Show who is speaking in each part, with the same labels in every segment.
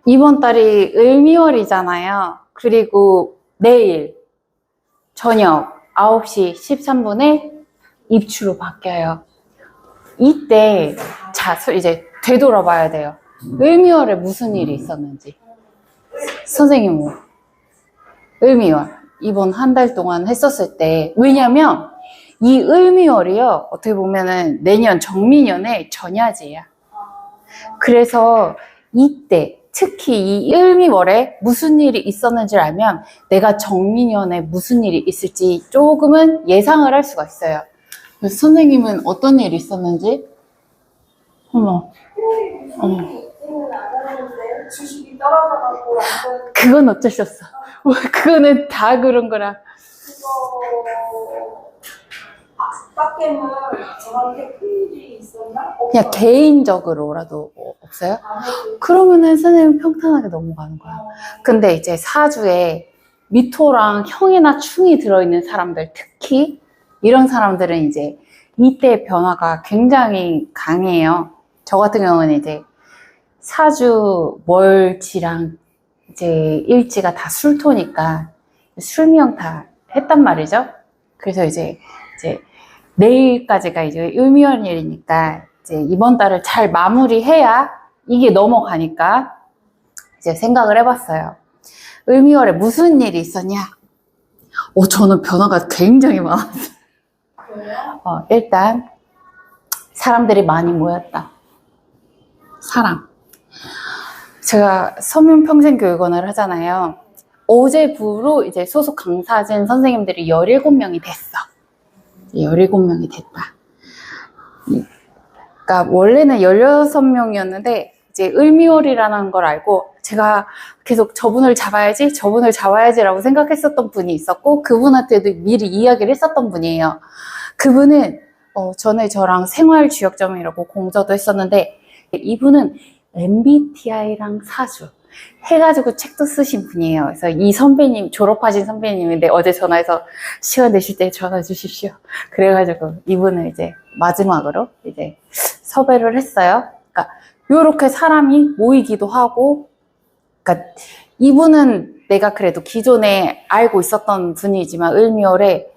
Speaker 1: 이번 달이 을미월이잖아요. 그리고 내일 저녁 9시 13분에 입추로 바뀌어요. 이때 이제 되돌아봐야 돼요. 을미월에 무슨 일이 있었는지. 선생님 뭐 을미월 이번 한 달 동안 했었을 때, 왜냐면 이 을미월이요, 어떻게 보면은 내년 정미년의 전야지야. 그래서 이때 특히 이 을미월에 무슨 일이 있었는지를 알면 내가 정미년에 무슨 일이 있을지 조금은 예상을 할 수가 있어요. 그래서 선생님은 어떤 일이 있었는지? 어머, 어머.
Speaker 2: 주식이 떨어져가지고 완전
Speaker 1: 그건 어쩔 수 없어. 그거는 다 그런 거라.
Speaker 2: 그거 밖에는 저한테 큰일이 있었나?
Speaker 1: 그냥 개인적으로라도 없어요?
Speaker 2: 아무래도
Speaker 1: 그러면은 선생님 평탄하게 넘어가는 거야. 근데 이제 사주에 미토랑 형이나 충이 들어있는 사람들, 특히 이런 사람들은 이제 이때 변화가 굉장히 강해요. 저 같은 경우는 이제 사주 월지랑 이제 일지가 다 술토니까 술미형 다 했단 말이죠. 그래서 이제 내일까지가 이제 을미월일이니까 이제 이번 달을 잘 마무리해야 이게 넘어가니까 이제 생각을 해봤어요. 을미월에 무슨 일이 있었냐? 저는 변화가 굉장히 많았어요. 일단 사람들이 많이 모였다. 사람. 제가 서문평생교육원을 하잖아요. 어제부로 이제 소속 강사진 선생님들이 17명이 됐어. 17명이 됐다. 그러니까 원래는 16명이었는데 이제 을미월이라는 걸 알고 제가 계속 저분을 잡아야지라고 생각했었던 분이 있었고, 그분한테도 미리 이야기를 했었던 분이에요. 그분은 전에 저랑 생활주역점이라고 공저도 했었는데, 이분은 MBTI랑 사주 해가지고 책도 쓰신 분이에요. 그래서 이 선배님, 졸업하신 선배님인데 어제 전화해서 시간 되실 때 전화 주십시오. 그래가지고 이분을 이제 마지막으로 이제 섭외를 했어요. 그러니까 요렇게 사람이 모이기도 하고, 그러니까 이분은 내가 그래도 기존에 알고 있었던 분이지만 을미월에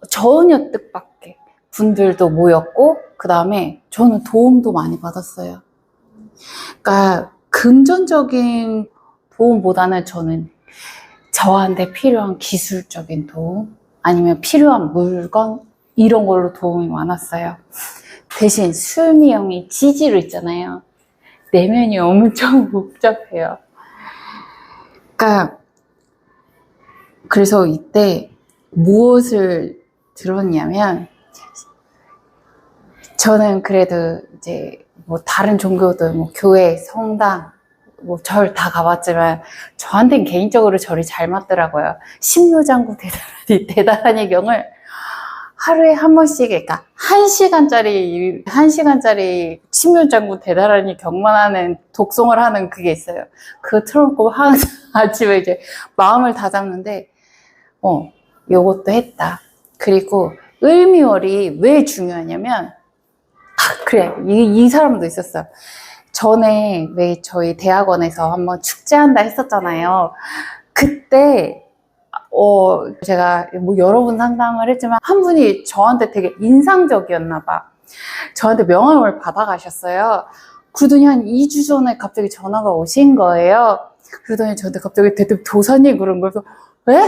Speaker 1: 전혀 뜻밖의 분들도 모였고, 그 다음에 저는 도움도 많이 받았어요. 그러니까 금전적인 도움보다는 저는 저한테 필요한 기술적인 도움, 아니면 필요한 물건, 이런 걸로 도움이 많았어요. 대신 술미형이 지지로 있잖아요. 내면이 엄청 복잡해요. 그러니까 그래서 이때 무엇을 들었냐면, 저는 그래도 이제 뭐 다른 종교들, 뭐 교회, 성당, 뭐 절 다 가봤지만 저한테는 개인적으로 절이 잘 맞더라고요. 신묘장구 대단한 경을 하루에 한 번씩, 그러니까 1시간짜리 신묘장구 대단하니 경만하는 독송을 하는 그게 있어요. 그거 틀어놓고 항상 아침에 이제 마음을 다잡는데, 요것도 했다. 그리고 을미월이 왜 중요하냐면, 그래, 이 사람도 있었어요. 전에 왜 저희 대학원에서 한번 축제한다 했었잖아요. 그때 제가 뭐 여러 분 상담을 했지만 한 분이 저한테 되게 인상적이었나 봐. 저한테 명함을 받아가셨어요. 그러더니 한 2주 전에 갑자기 전화가 오신 거예요. 그러더니 저한테 갑자기 대뜸 도사님 그런 거여서, 왜?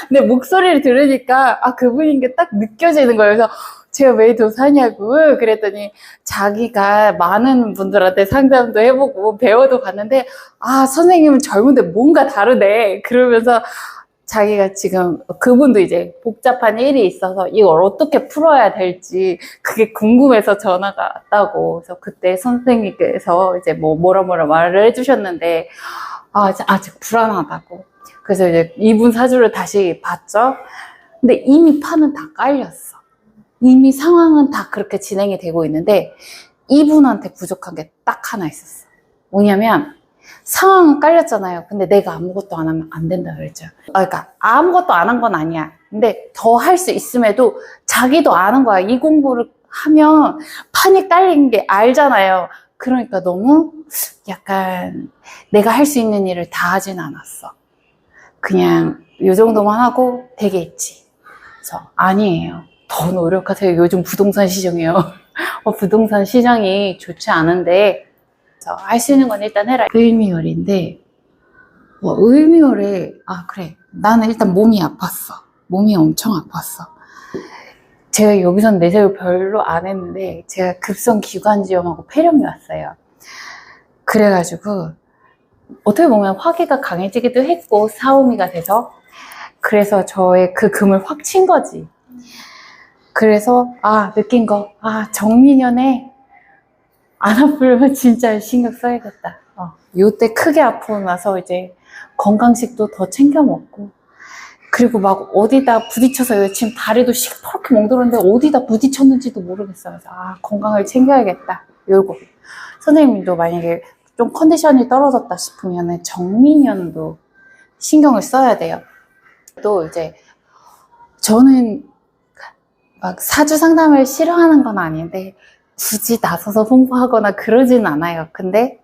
Speaker 1: 근데 목소리를 들으니까 그분인 게 딱 느껴지는 거예요. 그래서 제가 왜 도사냐고 그랬더니 자기가 많은 분들한테 상담도 해보고 배워도 봤는데, 선생님은 젊은데 뭔가 다르네 그러면서, 자기가 지금 그분도 이제 복잡한 일이 있어서 이걸 어떻게 풀어야 될지 그게 궁금해서 전화가 왔다고. 그래서 그때 선생님께서 이제 뭐라 말을 해주셨는데, 아직 불안하다고. 그래서 이제 이분 사주를 다시 봤죠. 근데 이미 판은 다 깔렸어. 이미 상황은 다 그렇게 진행이 되고 있는데 이분한테 부족한 게 딱 하나 있었어. 뭐냐면, 상황은 깔렸잖아요. 근데 내가 아무것도 안 하면 안 된다 그랬죠. 그러니까 아무것도 안 한 건 아니야. 근데 더 할 수 있음에도 자기도 아는 거야. 이 공부를 하면 판이 깔린 게 알잖아요. 그러니까 너무 약간 내가 할 수 있는 일을 다 하진 않았어. 그냥 요 정도만 하고 되겠지. 그래서 아니에요. 더 노력하세요. 요즘 부동산 시장이요. 부동산 시장이 좋지 않은데 할 수 있는 건 일단 해라. 을미월인데 을미월에 그래. 나는 일단 몸이 아팠어. 몸이 엄청 아팠어. 제가 여기선 내세울 별로 안 했는데 제가 급성 기관지염하고 폐렴이 왔어요. 그래가지고 어떻게 보면 화기가 강해지기도 했고 사오미가 돼서 그래서 저의 그 금을 확 친 거지. 그래서 느낀 거 정민연에 안 아프려면 진짜 신경 써야겠다. 요때 크게 아프고 나서 이제 건강식도 더 챙겨 먹고 그리고 막 어디다 부딪혀서 지금 다리도 시퍼렇게 멍들었는데 어디다 부딪혔는지도 모르겠어요. 그래서 건강을 챙겨야겠다. 요거 선생님도 만약에 좀 컨디션이 떨어졌다 싶으면 정민연도 신경을 써야 돼요. 또 이제 저는 막 사주 상담을 싫어하는 건 아닌데 굳이 나서서 홍보하거나 그러진 않아요. 근데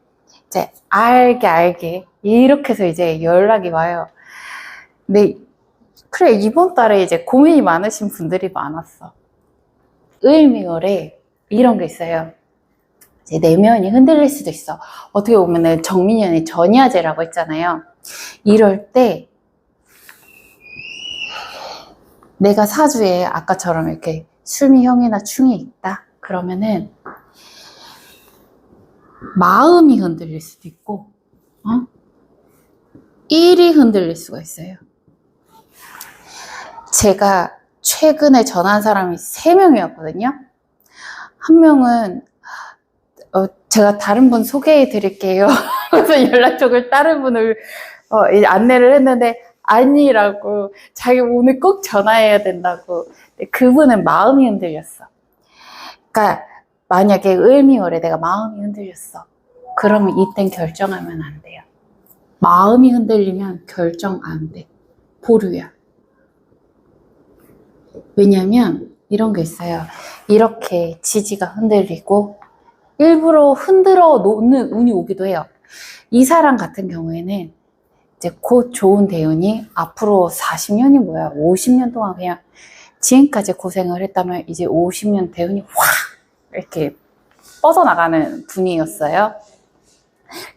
Speaker 1: 이제 알게 이렇게 해서 이제 연락이 와요. 근데 그래 이번 달에 이제 고민이 많으신 분들이 많았어. 을미월에 이런 게 있어요. 이제 내면이 흔들릴 수도 있어. 어떻게 보면은 정민연의 전야제라고 했잖아요. 이럴 때 내가 사주에 아까처럼 이렇게 술미형이나 충이 있다. 그러면은 마음이 흔들릴 수도 있고 일이 흔들릴 수가 있어요. 제가 최근에 전화한 사람이 3명이었거든요. 한 명은 제가 다른 분 소개해 드릴게요. 그래서 연락처를 다른 분을 안내를 했는데 아니라고 자기 오늘 꼭 전화해야 된다고. 그분은 마음이 흔들렸어. 그러니까 만약에 을미월에 내가 마음이 흔들렸어. 그러면 이땐 결정하면 안 돼요. 마음이 흔들리면 결정 안 돼. 보류야. 왜냐면 이런 게 있어요. 이렇게 지지가 흔들리고 일부러 흔들어 놓는 운이 오기도 해요. 이 사람 같은 경우에는 이제 곧 좋은 대운이 앞으로 40년이 뭐야 50년 동안 그냥 지금까지 고생을 했다면 이제 50년 대운이 확 이렇게 뻗어나가는 분이었어요.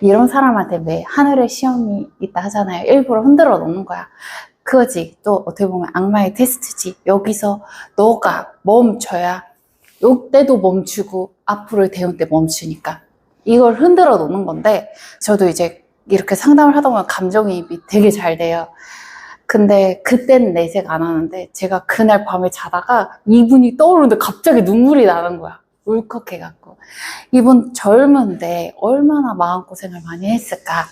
Speaker 1: 이런 사람한테 왜 하늘에 시험이 있다 하잖아요. 일부러 흔들어 놓는 거야. 그거지. 또 어떻게 보면 악마의 테스트지. 여기서 너가 멈춰야 요때도 멈추고 앞으로의 대운 때 멈추니까 이걸 흔들어 놓는 건데 저도 이제 이렇게 상담을 하다 보면 감정이입이 되게 잘 돼요. 근데 그때는 내색 안 하는데 제가 그날 밤에 자다가 이분이 떠오르는데 갑자기 눈물이 나는 거야. 울컥해갖고. 이분 젊은데 얼마나 마음고생을 많이 했을까.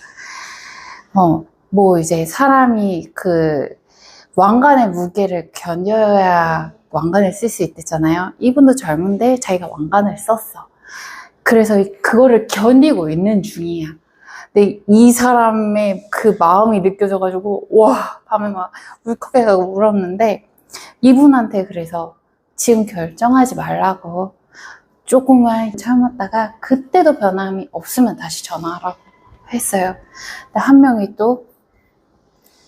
Speaker 1: 뭐 이제 사람이 그 왕관의 무게를 견뎌야 왕관을 쓸 수 있댔잖아요. 이분도 젊은데 자기가 왕관을 썼어. 그래서 그거를 견디고 있는 중이야. 근데 이 사람의 그 마음이 느껴져가지고 와 밤에 막 울컥해가지고 울었는데 이분한테 그래서 지금 결정하지 말라고 조금만 참았다가 그때도 변함이 없으면 다시 전화하라고 했어요. 근데 한 명이 또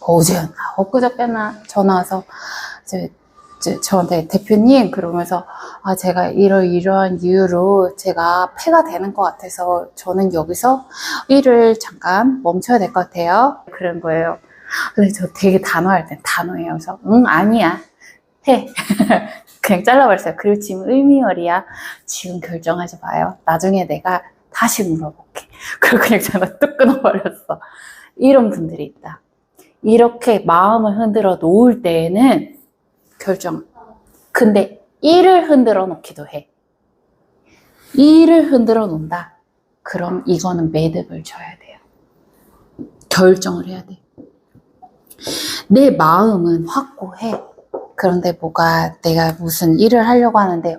Speaker 1: 어제였나 엊그저께나 전화 와서 저한테 대표님 그러면서 제가 이러한 이유로 제가 폐가 되는 것 같아서 저는 여기서 일을 잠깐 멈춰야 될 것 같아요. 그런 거예요. 근데 저 되게 단호할 땐 단호해요. 그래서 아니야 해. 그냥 잘라버렸어요. 그리고 지금 을미월이야. 지금 결정하지 마요. 나중에 내가 다시 물어볼게. 그리고 그냥 전화 뚝 끊어버렸어. 이런 분들이 있다. 이렇게 마음을 흔들어 놓을 때에는 결정. 근데 일을 흔들어 놓기도 해. 일을 흔들어 놓는다. 그럼 이거는 매듭을 줘야 돼요. 결정을 해야 돼. 내 마음은 확고해. 그런데 뭐가 내가 무슨 일을 하려고 하는데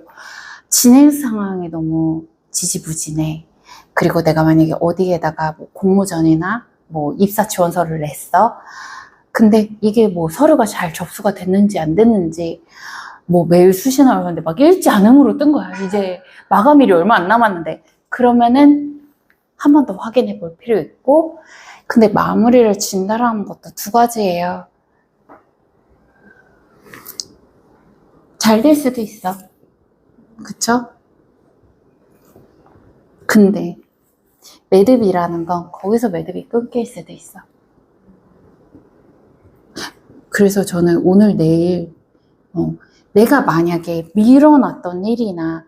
Speaker 1: 진행 상황이 너무 지지부진해. 그리고 내가 만약에 어디에다가 뭐 공모전이나 뭐 입사 지원서를 냈어. 근데 이게 뭐 서류가 잘 접수가 됐는지 안 됐는지 뭐 메일 수신을 하는데 막 읽지 않음으로 뜬 거야. 이제 마감일이 얼마 안 남았는데 그러면은 한 번 더 확인해 볼 필요 있고, 근데 마무리를 진다라는 것도 두 가지예요. 잘 될 수도 있어. 그쵸? 근데 매듭이라는 건 거기서 매듭이 끊길 수도 있어. 그래서 저는 오늘 내일 내가 만약에 밀어놨던 일이나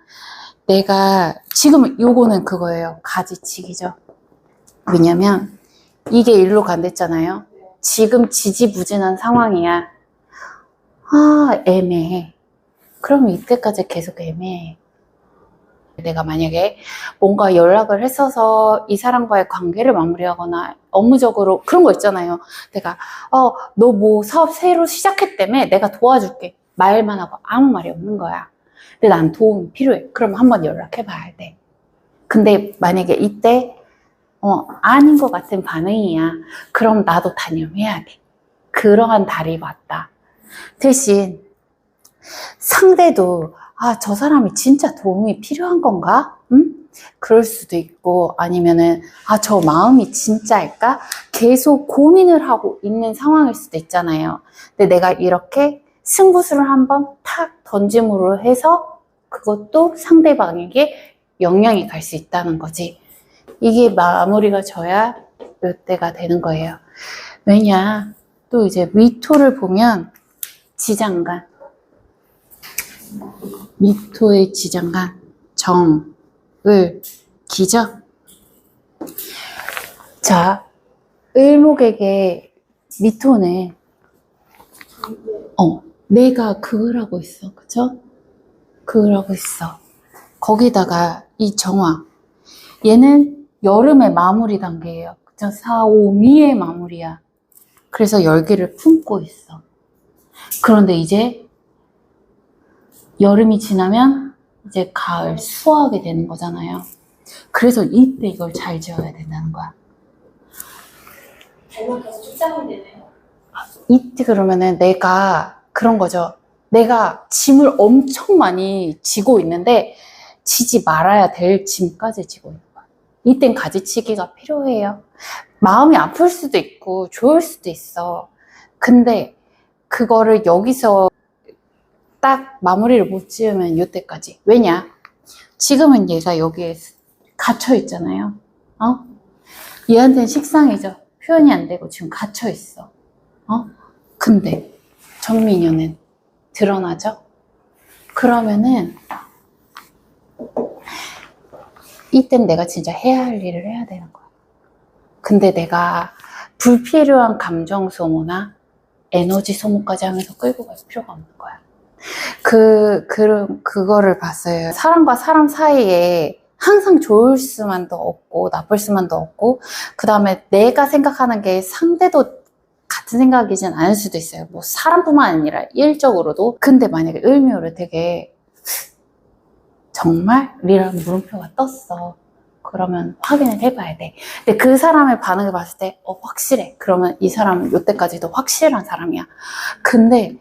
Speaker 1: 내가 지금 요거는 그거예요. 가지치기죠. 왜냐면 이게 일로 간댔잖아요. 지금 지지부진한 상황이야. 아, 애매해. 그럼 이때까지 계속 애매해. 내가 만약에 뭔가 연락을 했어서 이 사람과의 관계를 마무리하거나 업무적으로 그런 거 있잖아요. 내가 너 뭐 사업 새로 시작했다며 내가 도와줄게 말만 하고 아무 말이 없는 거야. 근데 난 도움이 필요해. 그럼 한번 연락해 봐야 돼. 근데 만약에 이때 아닌 것 같은 반응이야. 그럼 나도 단념해야 돼. 그러한 달이 왔다. 대신 상대도 저 사람이 진짜 도움이 필요한 건가? 응? 그럴 수도 있고, 아니면은 저 마음이 진짜일까? 계속 고민을 하고 있는 상황일 수도 있잖아요. 근데 내가 이렇게 승부수를 한번 탁 던짐으로 해서 그것도 상대방에게 영향이 갈 수 있다는 거지. 이게 마무리가 져야 이때가 되는 거예요. 왜냐? 또 이제 미토를 보면 지장간, 미토의 지장간, 을, 기죠? 자, 을목에게 미토는 내가 그걸 하고 있어. 그쵸? 그걸 하고 있어. 거기다가 이 정화. 얘는 여름의 마무리 단계예요. 그쵸? 4, 5, 미의 마무리야. 그래서 열기를 품고 있어. 그런데 이제 여름이 지나면 이제 가을, 수확이 되는 거잖아요. 그래서 이때 이걸 잘 지어야 된다는 거야.
Speaker 2: 달면 계속 출장이 되네요.
Speaker 1: 이때 그러면은 내가 그런 거죠. 내가 짐을 엄청 많이 지고 있는데 지지 말아야 될 짐까지 지고 있는 거야. 이땐 가지치기가 필요해요. 마음이 아플 수도 있고 좋을 수도 있어. 근데 그거를 여기서 딱 마무리를 못 지으면 이때까지. 왜냐? 지금은 얘가 여기에 갇혀 있잖아요. 얘한테는 식상이죠. 표현이 안 되고 지금 갇혀 있어. 근데 정민이는 드러나죠? 그러면은 이땐 내가 진짜 해야 할 일을 해야 되는 거야. 근데 내가 불필요한 감정 소모나 에너지 소모까지 하면서 끌고 갈 필요가 없는 거야. 그거를 봤어요. 사람과 사람 사이에 항상 좋을 수만도 없고, 나쁠 수만도 없고, 그 다음에 내가 생각하는 게 상대도 같은 생각이진 않을 수도 있어요. 뭐, 사람뿐만 아니라 일적으로도. 근데 만약에 을묘를 되게, 정말? 이라는 물음표가 떴어. 그러면 확인을 해봐야 돼. 근데 그 사람의 반응을 봤을 때, 확실해. 그러면 이 사람은 이때까지도 확실한 사람이야. 근데,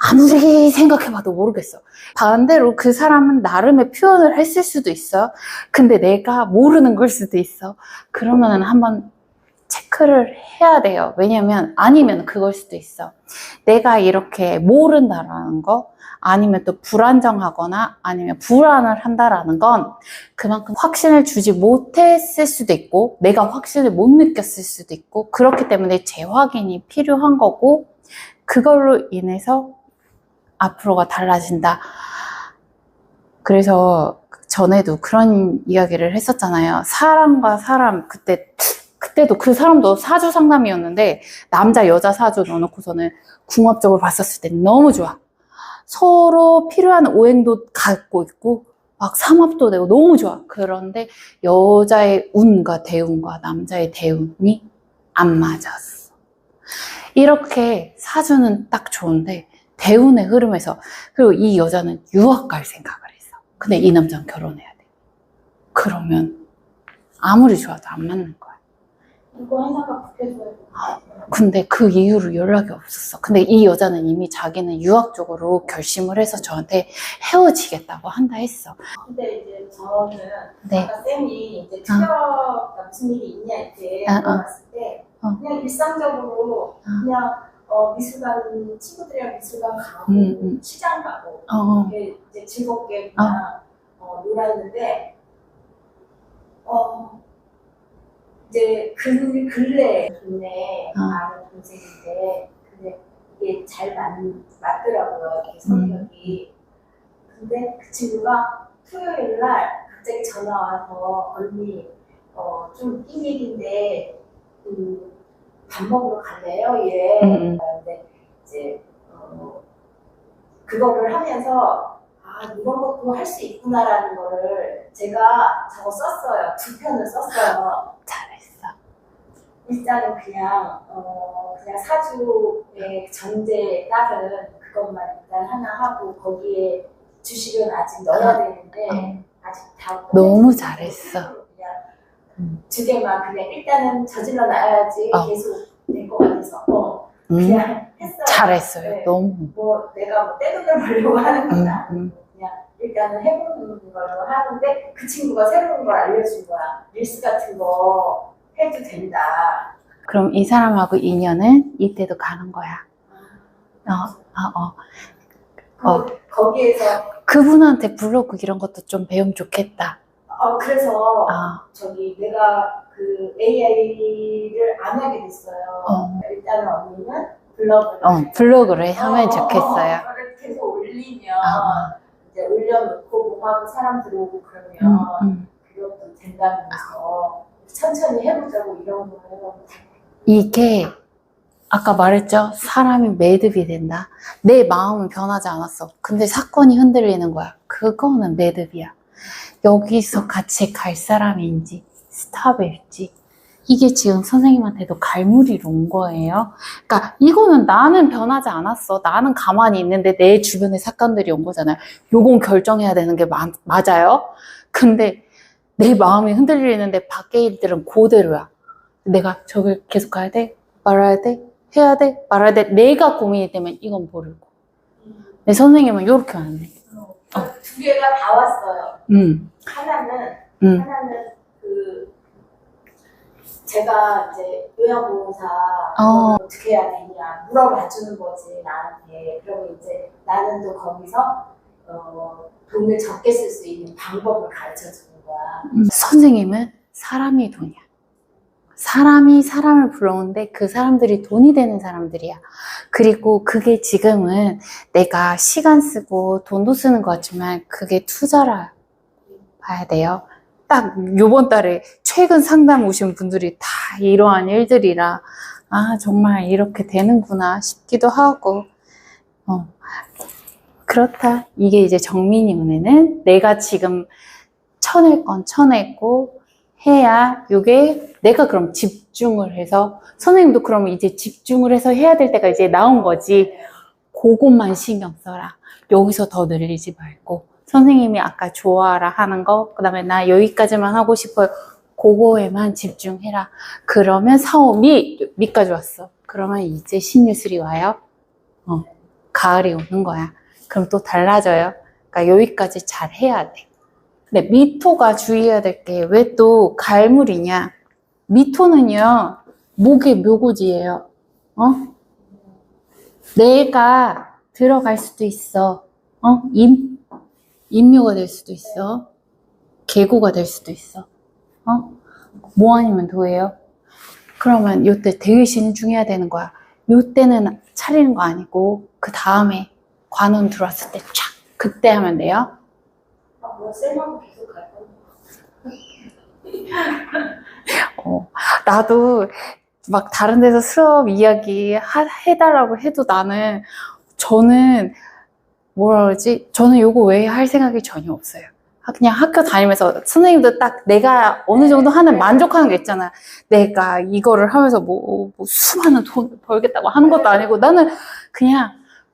Speaker 1: 아무리 생각해봐도 모르겠어. 반대로 그 사람은 나름의 표현을 했을 수도 있어. 근데 내가 모르는 걸 수도 있어. 그러면은 한번 체크를 해야 돼요. 왜냐면 아니면 그걸 수도 있어. 내가 이렇게 모른다라는 거, 아니면 또 불안정하거나 아니면 불안을 한다라는 건 그만큼 확신을 주지 못했을 수도 있고 내가 확신을 못 느꼈을 수도 있고 그렇기 때문에 재확인이 필요한 거고 그걸로 인해서 앞으로가 달라진다. 그래서 전에도 그런 이야기를 했었잖아요. 사람과 사람, 그때도 그 사람도 사주 상담이었는데 남자 여자 사주 넣어놓고서는 궁합적으로 봤었을 때 너무 좋아. 서로 필요한 오행도 갖고 있고 막 삼합도 되고 너무 좋아. 그런데 여자의 운과 대운과 남자의 대운이 안 맞았어. 이렇게 사주는 딱 좋은데 대운의 흐름에서 그리고 이 여자는 유학 갈 생각을 했어. 근데 이 남자는 결혼해야 돼. 그러면 아무리 좋아도 안 맞는 거야.
Speaker 2: 이거 하나가 붙여줘야 돼.
Speaker 1: 근데 그 이후로 연락이 없었어. 근데 이 여자는 이미 자기는 유학 쪽으로 결심을 해서 저한테 헤어지겠다고 한다 했어.
Speaker 2: 근데 이제 저는
Speaker 1: 네.
Speaker 2: 아까 쌤이 이제 특별한 무슨 일이 있냐 이렇게 물어봤을 때 그냥 일상적으로 그냥 미술관 친구들이랑 미술관 가고 시장 가고 이렇게 이제 즐겁게 그냥 놀았는데 이제 근래 동네 아는 동생인데 근데 이게 잘 맞더라고요 이렇게 성격이. 근데 그 친구가 토요일 날 갑자기 전화 와서 언니 좀 낀 일인데 밥 먹으러 갈래요? 이래. 근데 이제 그거를 하면서 이런 것도 할 수 있구나라는 거를 제가 저거 썼어요. 2편을 썼어요.
Speaker 1: 잘했어.
Speaker 2: 일단은 그냥 사주의 전제에 따른 그것만 일단 하나 하고 거기에 주식은 아직 넣어야 되는데 아직 다
Speaker 1: 너무 잘했어.
Speaker 2: 그냥 2개만 그냥 일단은 저질러 놔야지 계속 될 것 같아서 그냥 했어요.
Speaker 1: 잘했어요.
Speaker 2: 네.
Speaker 1: 너무.
Speaker 2: 뭐 내가 뭐 떼돈을 벌려고 하는 건 아니고 그냥 일단은 해보는 걸로 하는데 그 친구가 새로운 걸 알려준 거야. 릴스 같은 거 해도 된다.
Speaker 1: 그럼 이 사람하고 인연은 이때도 가는 거야.
Speaker 2: 거기에서
Speaker 1: 그분한테 블로그 이런 것도 좀 배우면 좋겠다.
Speaker 2: 그래서 저기 내가 그 AI를 안 하게 됐어요. 일단은 언니는
Speaker 1: 블로그를 하면 좋겠어요.
Speaker 2: 그걸 계속 올리면 이제 올려놓고 뭐하고 사람 들어오고 그러면 그것도 된다면서 천천히 해보자고 이런 거예요.
Speaker 1: 이게 아까 말했죠? 사람이 매듭이 된다. 내 마음은 변하지 않았어. 근데 사건이 흔들리는 거야. 그거는 매듭이야. 여기서 같이 갈 사람인지 스탑일지 이게 지금 선생님한테도 갈무리로 온 거예요. 그러니까 이거는 나는 변하지 않았어. 나는 가만히 있는데 내 주변에 사건들이 온 거잖아요. 요건 결정해야 되는 게 맞아요. 근데 내 마음이 흔들리는데 밖에 일들은 그대로야. 내가 저걸 계속 가야 돼? 말아야 돼? 해야 돼? 말아야 돼? 내가 고민이 되면 이건 모르고. 내 선생님은 요렇게 하네.
Speaker 2: 2개가 다 왔어요. 하나는 그 제가 이제 요양보호사 어떻게 해야 되냐 물어봐주는 거지 나한테. 그러면 이제 나는 또 거기서 돈을 적게 쓸 수 있는 방법을 가르쳐주는 거야.
Speaker 1: 선생님은 사람이 돈이야. 사람이 사람을 불러오는데 그 사람들이 돈이 되는 사람들이야. 그리고 그게 지금은 내가 시간 쓰고 돈도 쓰는 것 같지만 그게 투자라 봐야 돼요. 딱 요번 달에 최근 상담 오신 분들이 다 이러한 일들이라 정말 이렇게 되는구나 싶기도 하고 그렇다. 이게 이제 정민이 운에는 내가 지금 쳐낼 건 쳐냈고 해야 요게 내가 그럼 집중을 해서 선생님도 그러면 이제 집중을 해서 해야 될 때가 이제 나온 거지. 그것만 신경 써라. 여기서 더 늘리지 말고 선생님이 아까 좋아라 하는 거 그 다음에 나 여기까지만 하고 싶어요. 그거에만 집중해라. 그러면 미까지 왔어. 그러면 이제 신유술이 와요. 가을이 오는 거야. 그럼 또 달라져요. 그러니까 여기까지 잘 해야 돼. 근데 미토가 주의해야 될 게 왜 또 갈물이냐? 미토는요, 목의 묘고지예요. 내가 들어갈 수도 있어. 인묘가 될 수도 있어. 계고가 될 수도 있어. 뭐 아니면 도예요? 그러면 요때 되게 신중해야 되는 거야. 요때는 차리는 거 아니고 그 다음에 관운 들어왔을 때 촥 그때 하면 돼요.
Speaker 2: 쌤하고 계속 갈 거야.
Speaker 1: 나도 막 다른 데서 수업 이야기 해달라고 해도 저는 뭐라 그러지? 저는 요거 외에 할 생각이 전혀 없어요. 그냥 학교 다니면서 선생님도 딱 내가 어느 정도 하는 만족하는 게 있잖아. 내가 이거를 하면서 뭐 수많은 돈 벌겠다고 하는 것도 아니고 나는 그냥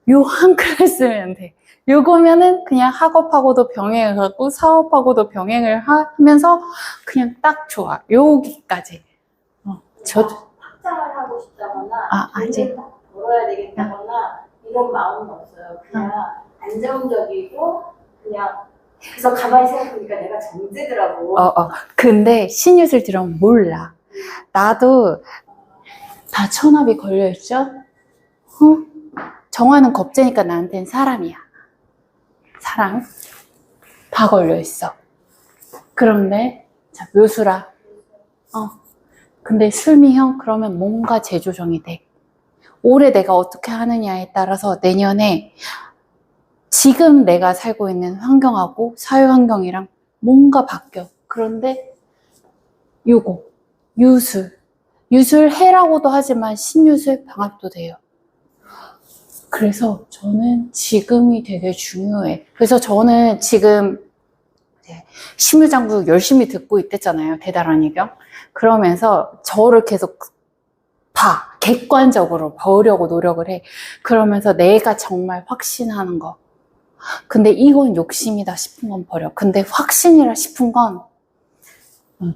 Speaker 1: 요 한 클래스면 돼. 요거면은 그냥 학업하고도 병행을 하고 사업하고도 병행을 하면서 그냥 딱 좋아. 여기까지. 저도
Speaker 2: 확장을 하고 싶다거나
Speaker 1: 아직
Speaker 2: 돈을 벌어야 되겠다거나 이런 마음은 없어요. 그냥 안정적이고 그냥 그래서 가만히 생각해보니까 내가 정제더라고.
Speaker 1: 근데 신유술 들으면 몰라. 나도 다 천압이 걸려있죠? 정화는 겁재니까 나한테는 사람이야. 사람. 다 걸려있어. 그런데, 자, 묘수라. 근데 술미형, 그러면 뭔가 재조정이 돼. 올해 내가 어떻게 하느냐에 따라서 내년에 지금 내가 살고 있는 환경하고 사회 환경이랑 뭔가 바뀌어. 그런데 요거 유술해라고도 하지만 신유술 방합도 돼요. 그래서 저는 지금이 되게 중요해. 그래서 저는 지금 심유장구 열심히 듣고 있댔잖아요. 대단한 이경. 그러면서 저를 계속 봐. 객관적으로 보려고 노력을 해. 그러면서 내가 정말 확신하는 거. 근데 이건 욕심이다 싶은 건 버려. 근데 확신이라 싶은 건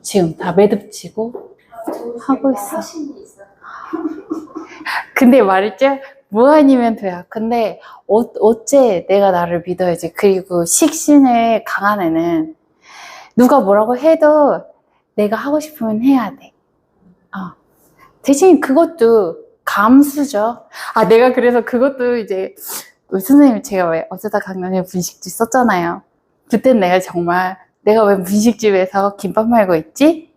Speaker 1: 지금 다 매듭지고 하고 있어. 근데 말이죠. 무한이면 돼요. 근데 어째 내가 나를 믿어야지. 그리고 식신에 강한 애는 누가 뭐라고 해도 내가 하고 싶으면 해야 돼. 대신 그것도 감수죠. 내가 그래서 그것도 이제 우리 선생님 제가 왜 어쩌다 강연에 분식집 썼잖아요. 그땐 내가 정말 내가 왜 분식집에서 김밥 말고 있지?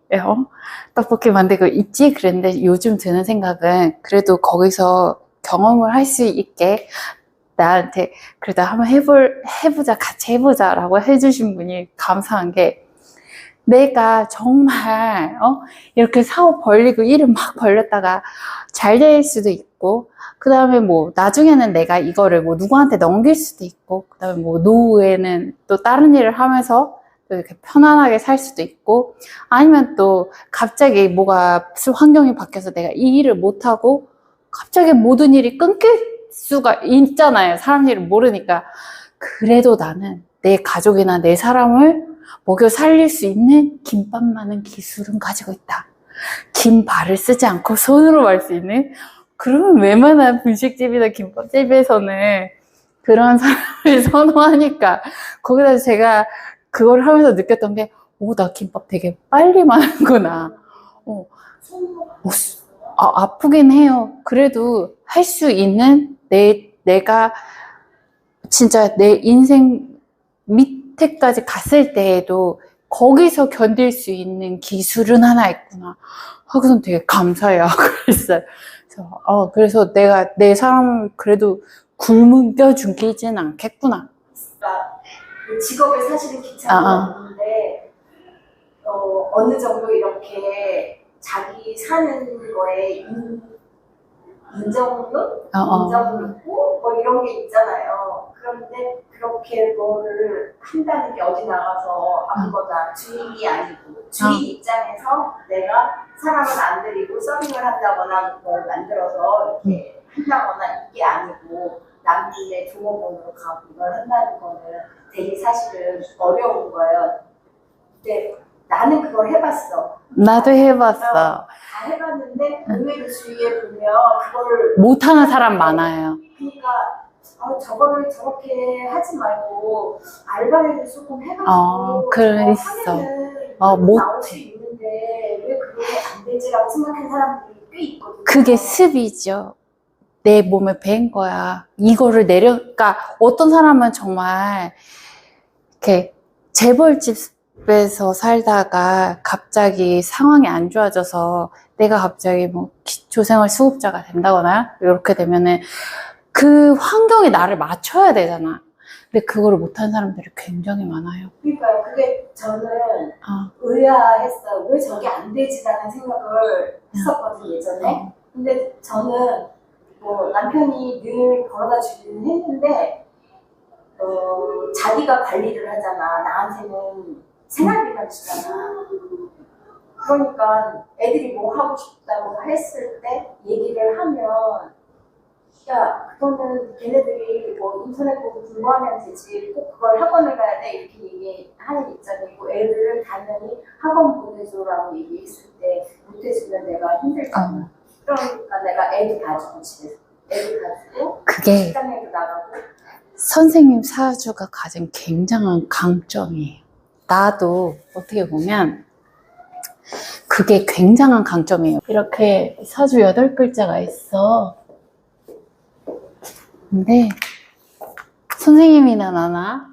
Speaker 1: 떡볶이 만들고 있지? 그랬는데 요즘 드는 생각은 그래도 거기서 경험을 할 수 있게 나한테 그래도 한번 해보자, 같이 해보자 라고 해주신 분이 감사한 게 내가 정말 이렇게 사업 벌리고 일을 막 벌렸다가 잘 될 수도 있고 그 다음에 뭐 나중에는 내가 이거를 뭐 누구한테 넘길 수도 있고 그 다음에 뭐 노후에는 또 다른 일을 하면서 또 이렇게 편안하게 살 수도 있고 아니면 또 갑자기 뭐가 환경이 바뀌어서 내가 이 일을 못하고 갑자기 모든 일이 끊길 수가 있잖아요. 사람 일을 모르니까. 그래도 나는 내 가족이나 내 사람을 먹여 살릴 수 있는 김밥 많은 기술은 가지고 있다. 김발을 쓰지 않고 손으로 말 수 있는? 그러면 웬만한 분식집이나 김밥집에서는 그런 사람을 선호하니까 거기다 제가 그걸 하면서 느꼈던 게 나 김밥 되게 빨리 마는구나. 아프긴 해요. 그래도 할 수 있는 내가 진짜 내 인생 밑에까지 갔을 때에도 거기서 견딜 수 있는 기술은 하나 있구나 하고선 되게 감사해하고 그랬어요. 그래서 내가 내 사람을 그래도 굶겨 죽이진 않겠구나.
Speaker 2: 그 직업에 사실은 귀찮은 건 없는데 어느 정도 이렇게 자기 사는 거에 인정도 있고 뭐 이런 게 있잖아요. 그런데 그렇게 뭐를 한다는 게 어디 나가서 아무거나 주인이 아니고 주인 입장에서 내가 사람을 안 들이고 서빙을 한다거나 뭘 만들어서 이렇게 한다거나 이게 아니고 남들의 종업원으로 가고 이걸 한다는 거는 되게 사실은 어려운 거예요. 근데 나는 그걸 해봤어.
Speaker 1: 나도 해봤어.
Speaker 2: 다 해봤는데 의외로 주위에 보면 그거를
Speaker 1: 못하는 사람 많아요.
Speaker 2: 그러니까 저거를 저렇게 하지 말고 알바를 조금 해가지고
Speaker 1: 그랬어.
Speaker 2: 나올 수 있는데 왜 그게 안 되지라고 생각하는 사람들이 꽤 있거든요.
Speaker 1: 그게 습이죠. 내 몸에 밴 거야. 이거를 그러니까 어떤 사람은 정말 이렇게 재벌집에서 살다가 갑자기 상황이 안 좋아져서 내가 갑자기 뭐 기초생활 수급자가 된다거나 이렇게 되면은 그 환경에 나를 맞춰야 되잖아. 근데 그거를 못하는 사람들이 굉장히 많아요.
Speaker 2: 그러니까요. 그게 저는 의아했어요. 왜 저게 안 되지라는 생각을 했었거든요, 예전에. 근데 저는 뭐 남편이 늘 걸어다 주기는 했는데 자기가 관리를 하잖아. 나한테는 생활비만 주잖아. 그러니까 애들이 뭐 하고 싶다고 했을 때 얘기를 하면 야, 그거는 걔네들이 뭐 인터넷 보고 공부하면 되지 꼭 그걸 학원을 가야 돼 이렇게 얘기하는 입장이고 애들을 당연히 학원 보내줘라고 얘기했을 때 못해주면 내가 힘들잖아. 그러니까 내가 애도 봐주고 집에서 애도 봐주고
Speaker 1: 그게
Speaker 2: 직장에도 나가고.
Speaker 1: 선생님 사주가 가진 굉장한 강점이에요. 나도 어떻게 보면 그게 굉장한 강점이에요. 이렇게 사주 8글자가 있어. 근데 선생님이나 나나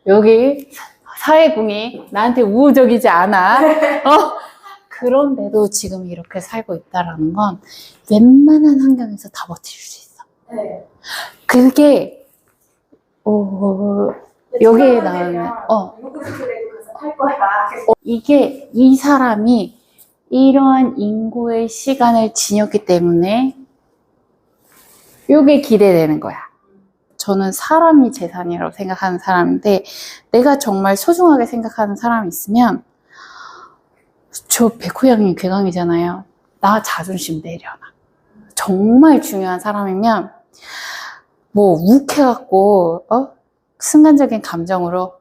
Speaker 1: 여기 사회궁이 나한테 우호적이지 않아. 그런데도 지금 이렇게 살고 있다라는 건 웬만한 환경에서 다 버틸 수 있어.
Speaker 2: 네.
Speaker 1: 그게 여기에 나오는
Speaker 2: 요구르트라도 가서 할 거야.
Speaker 1: 이게 이 사람이 이러한 인고의 시간을 지녔기 때문에 이게 기대되는 거야. 저는 사람이 재산이라고 생각하는 사람인데 내가 정말 소중하게 생각하는 사람이 있으면 저 백호양이 괴강이잖아요. 나 자존심 내려놔. 정말 중요한 사람이면 뭐 욱해갖고 순간적인 감정으로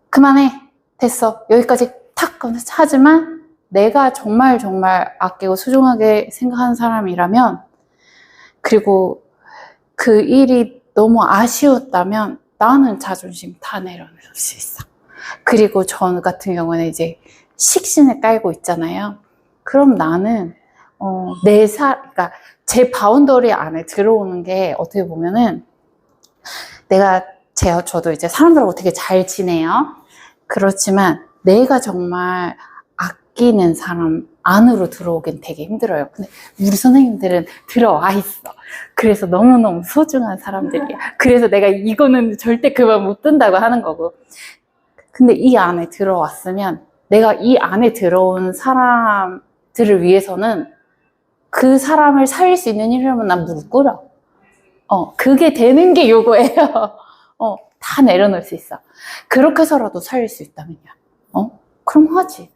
Speaker 1: 그만해 됐어 여기까지 탁 하지만 내가 정말 아끼고 소중하게 생각하는 사람이라면 그리고 그 일이 너무 아쉬웠다면 나는 자존심 다 내려놓을 수 있어. 그리고 저 같은 경우는 이제 식신을 깔고 있잖아요. 그럼 나는 그러니까 제 바운더리 안에 들어오는 게 어떻게 보면은 저도 이제 사람들하고 되게 잘 지내요. 그렇지만 내가 정말 아끼는 사람 안으로 들어오긴 되게 힘들어요. 근데 우리 선생님들은 들어와 있어. 그래서 너무너무 소중한 사람들이야. 그래서 내가 이거는 절대 그만 못 든다고 하는 거고. 근데 이 안에 들어왔으면 내가 이 안에 들어온 사람들을 위해서는 그 사람을 살릴 수 있는 일이라면 난 무릎 꿇어. 그게 되는 게 요거예요. 다 내려놓을 수 있어. 그렇게 해서라도 살릴 수 있다면요. 그럼 하지.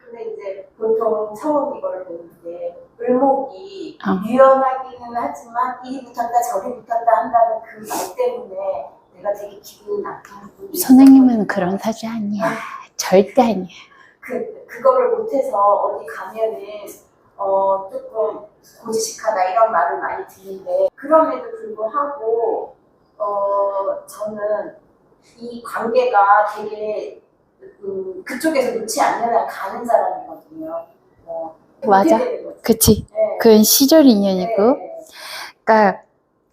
Speaker 2: 근데 이제 보통 처음 이걸 보는데 을목이 유연하기는 하지만 이리 붙었다 저리 붙었다 한다는 그 말 때문에 내가 되게 기분이 나쁘고.
Speaker 1: 선생님은 그런 사주 아니야. 절대 아니야.
Speaker 2: 그거를 못해서 어디 가면은 조금 고지식하다 이런 말을 많이 듣는데 그럼에도 불구하고 저는 이 관계가 되게 그쪽에서 놓지 않으면 가는 사람이거든요.
Speaker 1: 맞아. 그치.
Speaker 2: 네.
Speaker 1: 그건 시절 인연이고.
Speaker 2: 네.
Speaker 1: 그러니까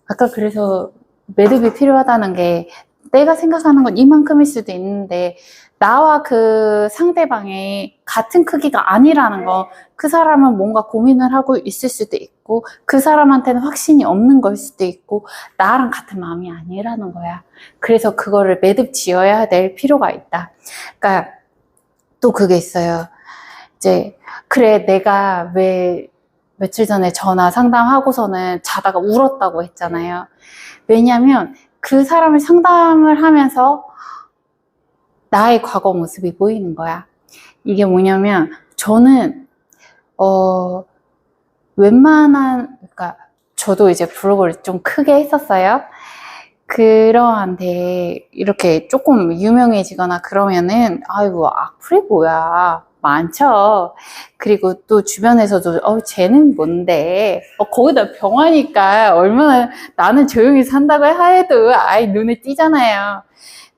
Speaker 1: 아까 그래서 매듭이 필요하다는 게 내가 생각하는 건 이만큼일 수도 있는데 나와 그 상대방이 같은 크기가 아니라는 거, 그 사람은 뭔가 고민을 하고 있을 수도 있고 그 사람한테는 확신이 없는 걸 수도 있고 나랑 같은 마음이 아니라는 거야. 그래서 그거를 매듭 지어야 될 필요가 있다. 그러니까 또 그게 있어요. 이제 그래 내가 왜 며칠 전에 전화 상담하고서는 자다가 울었다고 했잖아요. 왜냐면 그 사람을 상담을 하면서 나의 과거 모습이 보이는 거야. 이게 뭐냐면 저는 그러니까 저도 이제 블로그를 좀 크게 했었어요. 그러한데 이렇게 조금 유명해지거나 그러면은 아이고 악플이 뭐야 많죠. 그리고 또 주변에서도 쟤는 뭔데 거기다 병하니까 얼마나 나는 조용히 산다고 해도 아이 눈에 띄잖아요.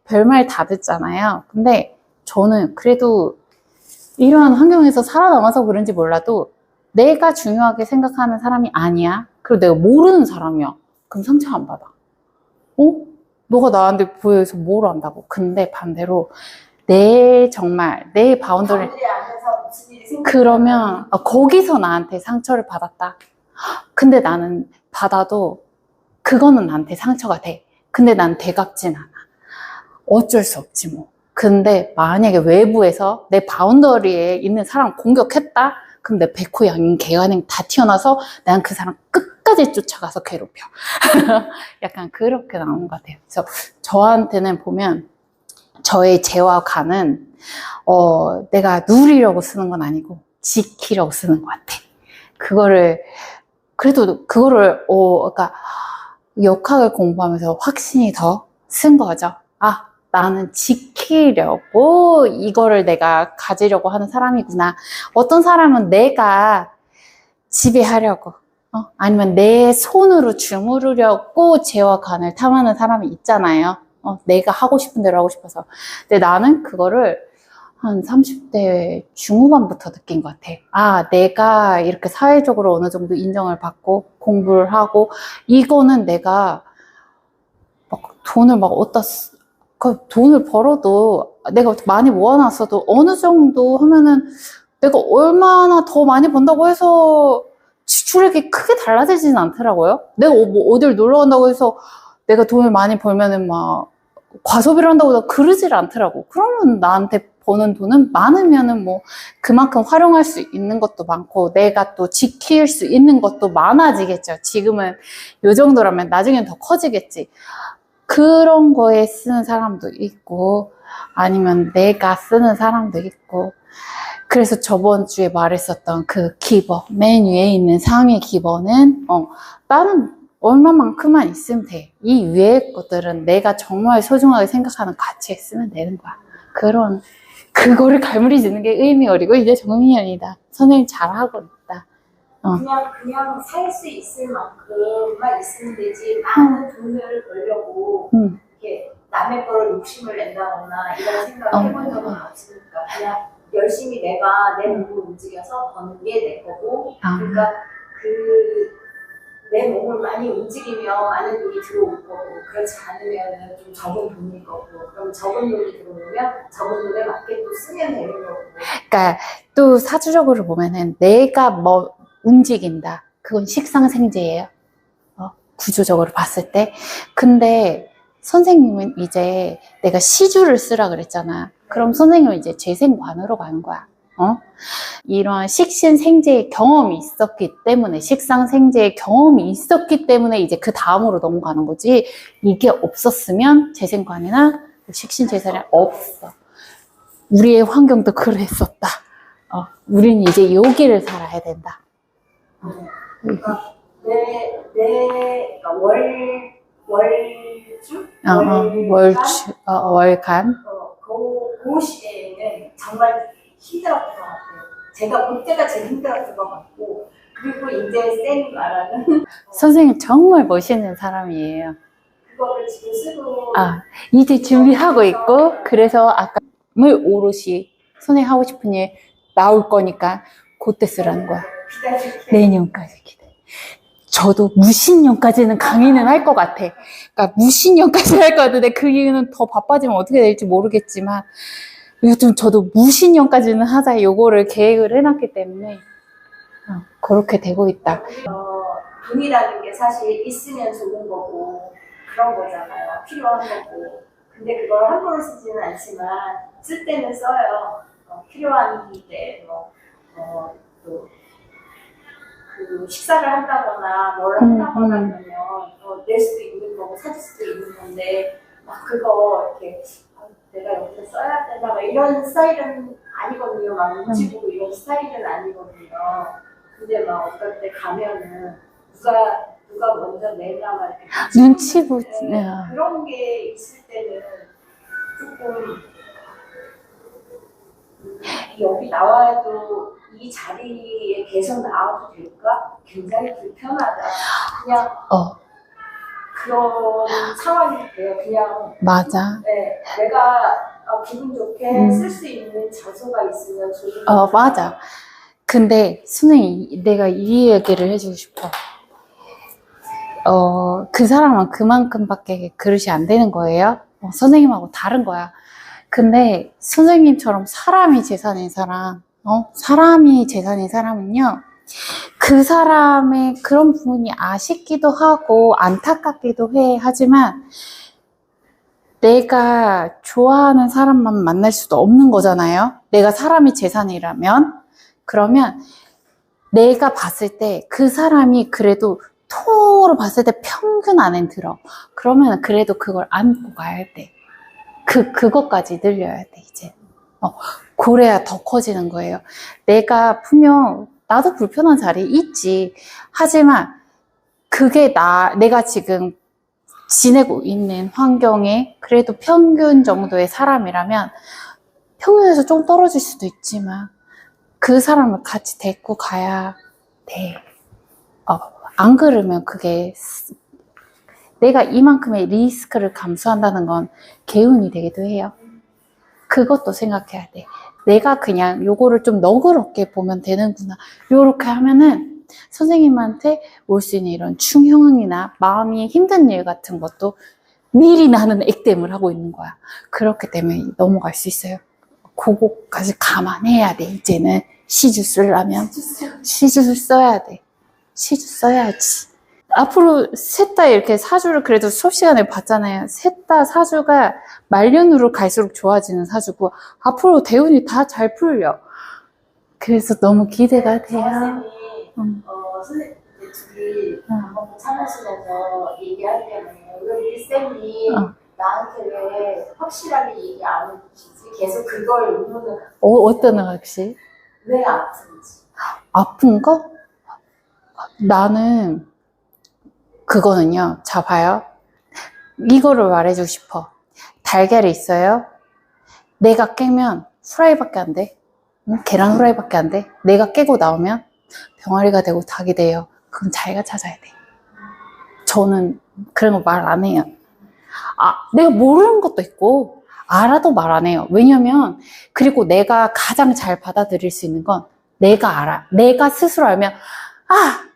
Speaker 1: 별말 다 듣잖아요. 근데 저는 그래도 이러한 환경에서 살아남아서 그런지 몰라도 내가 중요하게 생각하는 사람이 아니야. 그리고 내가 모르는 사람이야. 그럼 상처 안 받아. 너가 나한테 보여서 뭘 안다고. 근데 반대로 정말 내 바운더리
Speaker 2: 안에서 무슨 일이 생기면
Speaker 1: 그러면 거기서 나한테 상처를 받았다. 근데 나는 받아도 그거는 나한테 상처가 돼. 근데 난 되갚진 않아. 어쩔 수 없지 뭐. 근데 만약에 외부에서 내 바운더리에 있는 사람 공격했다? 그럼 내 백호 양인 개간행 다 튀어나와서 난 그 사람 끝까지 쫓아가서 괴롭혀. 약간 그렇게 나오는 것 같아요. 그래서 저한테는 보면 저의 재와 간은 내가 누리려고 쓰는 건 아니고 지키려고 쓰는 것 같아. 그래도 그러니까 역학을 공부하면서 확신이 더 쓴 거죠. 나는 지키려고 이거를 내가 가지려고 하는 사람이구나. 어떤 사람은 내가 지배하려고, 아니면 내 손으로 주무르려고 재와 간을 탐하는 사람이 있잖아요. 내가 하고 싶은 대로 하고 싶어서. 근데 나는 그거를 한 30대 중후반부터 느낀 것 같아. 아, 내가 이렇게 사회적으로 어느 정도 인정을 받고 공부를 하고, 이거는 내가 막 돈을 막 어디다 그 돈을 벌어도 내가 많이 모아놨어도 어느 정도 하면은 내가 얼마나 더 많이 번다고 해서 지출액이 크게 달라지진 않더라고요. 내가 뭐 어딜 놀러 간다고 해서 내가 돈을 많이 벌면은 막 과소비를 한다고 그러질 않더라고. 그러면 나한테 버는 돈은 많으면은 뭐 그만큼 활용할 수 있는 것도 많고 내가 또 지킬 수 있는 것도 많아지겠죠. 지금은 요 정도라면 나중엔 더 커지겠지. 그런 거에 쓰는 사람도 있고 아니면 내가 쓰는 사람도 있고. 그래서 저번 주에 말했었던 그 기버, 맨 위에 있는 상위 기버는 나는 얼마만큼만 있으면 돼. 이 위에 것들은 내가 정말 소중하게 생각하는 가치에 쓰면 되는 거야. 그거를 갈무리 짓는 게 의미 어리고 이제 정리연이다. 선생님 잘하고 있다.
Speaker 2: 그냥 살 수 있을 만큼만 있으면 되지 많은 돈을 벌려고 이렇게 남의 거를 욕심을 낸다거나 이런 생각을 해본 적은 없으니까 그냥 열심히 내가 내 몸을 움직여서 버는 게 내 거고 그러니까 내 몸을 많이 움직이면 많은 돈이 들어올 거고 그렇지 않으면 좀 적은 돈일 거고 그럼 적은 돈이 들어오면 적은 돈에 맞게 또 쓰면 되는 거고
Speaker 1: 그러니까 또 사주적으로 보면은 내가 뭐 움직인다 그건 식상생재예요. 구조적으로 봤을 때. 근데 선생님은 이제 내가 시주를 쓰라 그랬잖아. 그럼 선생님은 이제 재생관으로 가는 거야. 이러한 식신생재의 경험이 있었기 때문에 식상생재의 경험이 있었기 때문에 이제 그 다음으로 넘어가는 거지. 이게 없었으면 재생관이나 식신재산이 없어. 우리의 환경도 그랬었다. 우리는 이제 여기를 살아야 된다.
Speaker 2: 그러니까 월주?
Speaker 1: 월간.
Speaker 2: 그 시대에는 정말 힘들었던 것 같아요. 제가 볼 때가 제일 힘들었던 것 같고 그리고 이제 쌤이 말하는
Speaker 1: 선생님 정말 멋있는 사람이에요.
Speaker 2: 그거를 지금 쓰고
Speaker 1: 이제 준비하고 있고 그래서 아까을 오롯이 선생님 하고 싶은 일 나올 거니까 그때 쓰라는 거야. 내년까지 기다려. 저도 무신년까지는 강의는 할 것 같아. 그러니까 무신년까지 할 것 같은데 그 이유는 더 바빠지면 어떻게 될지 모르겠지만 요즘 저도 무신년까지는 하자 요거를 계획을 해놨기 때문에 그렇게 되고 있다.
Speaker 2: 돈이라는 게 사실 있으면 좋은 거고 그런 거잖아요. 필요한 거고. 근데 그걸 함부로 쓰지는 않지만 쓸 때는 써요. 필요한 일에 또 그 식사를 한다거나 뭘 한다거나 그러면 낼 수도 있는 거고 사줄 수도 있는 건데 막 그거 이렇게 내가 여기서 써야 된다 막 이런 스타일은 아니거든요. 막 뭉치고 이런 스타일은 아니거든요. 근데 막 어떨 때 가면은 누가 먼저 내나 막 이렇게
Speaker 1: 눈치 보지.
Speaker 2: 그런 게 있을 때는 조금 여기 나와도 이 자리에 계속 나와도 될까? 굉장히 불편하다. 그냥 그런 상황이 돼요. 그냥
Speaker 1: 맞아.
Speaker 2: 네, 내가 기분 좋게 쓸 수 있는 장소가 있으면 좋은
Speaker 1: 맞아. 근데 선생님 내가 이 얘기를 해주고 싶어. 그 사람은 그만큼밖에 그릇이 안 되는 거예요. 선생님하고 다른 거야. 근데 선생님처럼 사람이 재산인 사람은요, 그 사람의 그런 부분이 아쉽기도 하고 안타깝기도 해. 하지만 내가 좋아하는 사람만 만날 수도 없는 거잖아요. 내가 사람이 재산이라면. 그러면 내가 봤을 때 그 사람이 그래도 통으로 봤을 때 평균 안에 들어. 그러면 그래도 그걸 안고 가야 돼. 그것까지 늘려야 돼, 이제. 그래야 더 커지는 거예요. 내가 분명, 나도 불편한 자리 있지. 하지만, 그게 내가 지금 지내고 있는 환경에 그래도 평균 정도의 사람이라면 평균에서 좀 떨어질 수도 있지만 그 사람을 같이 데리고 가야 돼. 안 그러면 그게 내가 이만큼의 리스크를 감수한다는 건 개운이 되기도 해요. 그것도 생각해야 돼. 내가 그냥 요거를 좀 너그럽게 보면 되는구나. 요렇게 하면은 선생님한테 올 수 있는 이런 충형이나 마음이 힘든 일 같은 것도 미리 나는 액땜을 하고 있는 거야. 그렇기 때문에 넘어갈 수 있어요. 그거까지 감안해야 돼. 이제는 시주 쓰려면 시주를 써야 돼. 시주 써야지. 앞으로 셋 다 이렇게 사주를 그래도 수업 시간에 봤잖아요. 셋 다 사주가 말년으로 갈수록 좋아지는 사주고 앞으로 대운이 다 잘 풀려. 그래서 너무 기대가 돼요.
Speaker 2: 선생님 둘이 한번 참으시면서 얘기할 때는 왜 우리 쌤이 나한테 왜 확실하게 얘기 안 해주시지? 계속 그걸 의문을
Speaker 1: 어떤 확실?
Speaker 2: 왜 아픈지.
Speaker 1: 아픈 거? 나는 그거는요. 자 봐요. 이거를 말해주고 싶어. 달걀이 있어요. 내가 깨면 후라이밖에 안 돼. 계란 후라이밖에 안 돼. 내가 깨고 나오면 병아리가 되고 닭이 돼요. 그건 자기가 찾아야 돼. 저는 그런 거 말 안 해요. 내가 모르는 것도 있고 알아도 말 안 해요. 왜냐면 그리고 내가 가장 잘 받아들일 수 있는 건 내가 알아. 내가 스스로 알면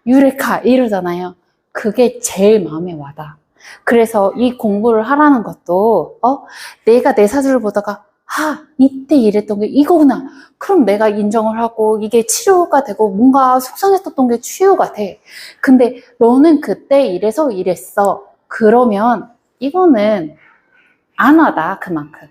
Speaker 1: 유레카 이러잖아요. 그게 제일 마음에 와닿아. 그래서 이 공부를 하라는 것도 내가 내 사주를 보다가 이때 이랬던 게 이거구나. 그럼 내가 인정을 하고 이게 치료가 되고 뭔가 속상했었던 게 치유가 돼. 근데 너는 그때 이래서 이랬어. 그러면 이거는 안 와다 그만큼.